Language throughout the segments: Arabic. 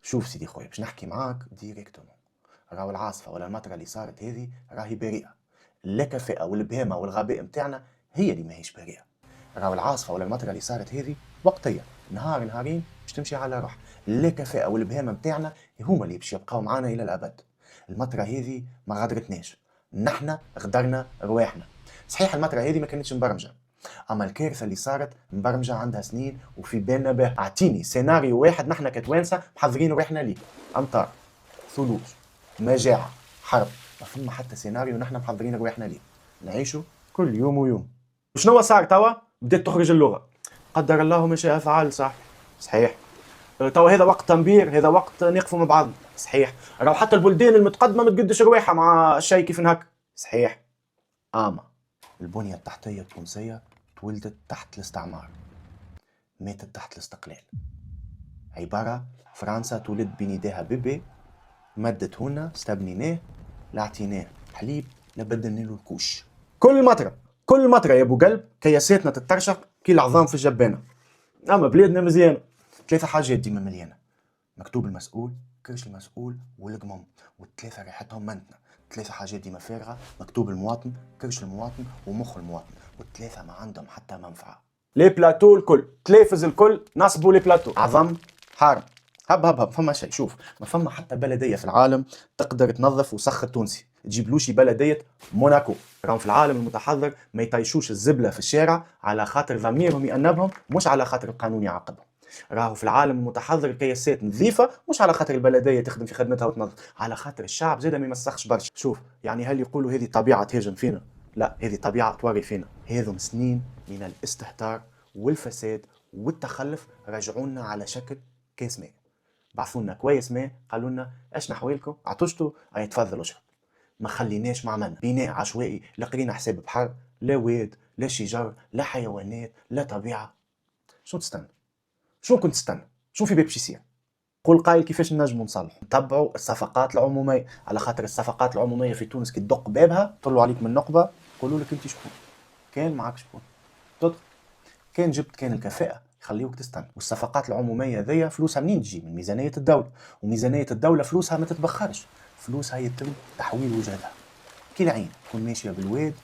شوف سيدي خويا، باش نحكي معاك ديريكتومون. راهو العاصفة ولا المطرة اللي صارت هذه راهي بريئة. الكفاءة والبهامة والغباء متاعنا هي اللي ماهيش بريئة. راهو العاصفة ولا المطرة اللي صارت هذه وقتية، نهار نهارين باش تمشي على روح. الكفاءة والبهامة متاعنا هما اللي باش يبقاو معانا إلى الأبد. المطرة هذه ما غادرتناش، نحنا غدرنا رواحنا. صحيح المطرة هذه ما كانتش مبرمجة، اما الكارثه اللي صارت مبرمجه عندها سنين وفي بالنا به. اعطيني سيناريو واحد نحنا كتوانسه محضرين روحنا ليه. امطار، ثلوج، مجاعه، حرب، ما فما حتى سيناريو نحنا محضرين روحنا ليه. نعيشوا كل يوم ويوم. شنو صار توا؟ بدات تخرج اللغه. قدر الله ما شاء فعل. صحيح. توا هذا وقت تنبير، هذا وقت نقفوا مع بعض. صحيح. راهو حتى البلدان المتقدمه ما تقدش رواحها مع الشيء كيف هكا. صحيح. اما البنيه التحتيه التونسيه تولدت تحت الاستعمار، ماتت تحت الاستقلال. عبارة فرنسا تولد بين يديها بيبي، مدت هنا استبنيناه، لعطيناه حليب، لبدلنا له الكوش. كل مطرة يا ابو قلب كياساتنا تترشق كي العظام في الجبانة. اما بلادنا مزيانة. 3 حاجات ديما مليانة: مكتوب المسؤول، كرش المسؤول، والقمم، والثلاثة ريحتهم منتنة. 3 حاجات ديما فارغة: مكتوب المواطن، كرش المواطن، ومخ المواطن، والثلاثة ما عندهم حتى منفعة. لي بلاتو الكل، تلافز الكل نصبوا لي بلاتو. عظم حارم. هب فما شيء. شوف، ما فما حتى بلدية في العالم تقدر تنظف وسخ التونسي. تجيبلوش بلدية موناكو. راهم في العالم المتحضر ما يطيشوش الزبلة في الشارع على خاطر ضميرهم يأنبهم، مش على خاطر القانون يعاقبهم. راهو في العالم المتحضر الكياسات نظيفة مش على خاطر البلدية تخدم في خدمتها وتنظف، على خاطر الشعب زاد ما يمسخش برشا. شوف، يعني هل يقولوا هذه طبيعة تهاجم فينا؟ لا، هذه طبيعة تواري فينا. هذم سنين من الاستهتار والفساد والتخلف رجعونا على شكل كاس ماء. بعثونا كويس ماء، قالوا لنا اش نحويلكم، عطشتوا، اي تفضلوا اشرب. ما خليناش ما عملنا بناء عشوائي، لا قرينا حساب بحر، لا واد، لا شجر، لا حيوانات، لا طبيعة. شو تستنى؟ شو كنت تستنى؟ شو في باب يصير؟ قول قايل كيفاش نجموا نصلحوا؟ نتبعوا الصفقات العموميه، على خاطر الصفقات العموميه في تونس كي تدق بابها طلوا عليك من نقبه، يقولوا لك انت شكون؟ كان معك شكون؟ تدخل. كان جبت كان الكفاءه يخليوك تستنى. والصفقات العموميه ذي فلوسها منين تجي؟ من ميزانيه الدوله، وميزانيه الدوله فلوسها ما تتبخرش، فلوسها يتم تحويل وجهتها. كي العين تكون ماشيه بالواد،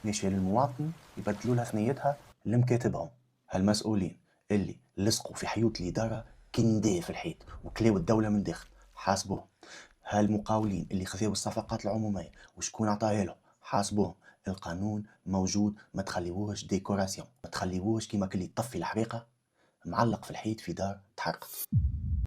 ماشيه للمواطن، يبدلوا لها ثنيتها لمكاتبهم. هالمسؤولين اللي لصقوا في حيوط الإدارة كنديه في الحيط وكلاو الدولة من داخل، حاسبوهم. هالمقاولين اللي خذوا الصفقات العمومية وشكون عطاها لهم، حاسبوهم. القانون موجود، ما تخليوهش ديكوراسيون، ما تخليوهش كيما كلي تطفي الحريقة معلق في الحيط في دار تحرقت.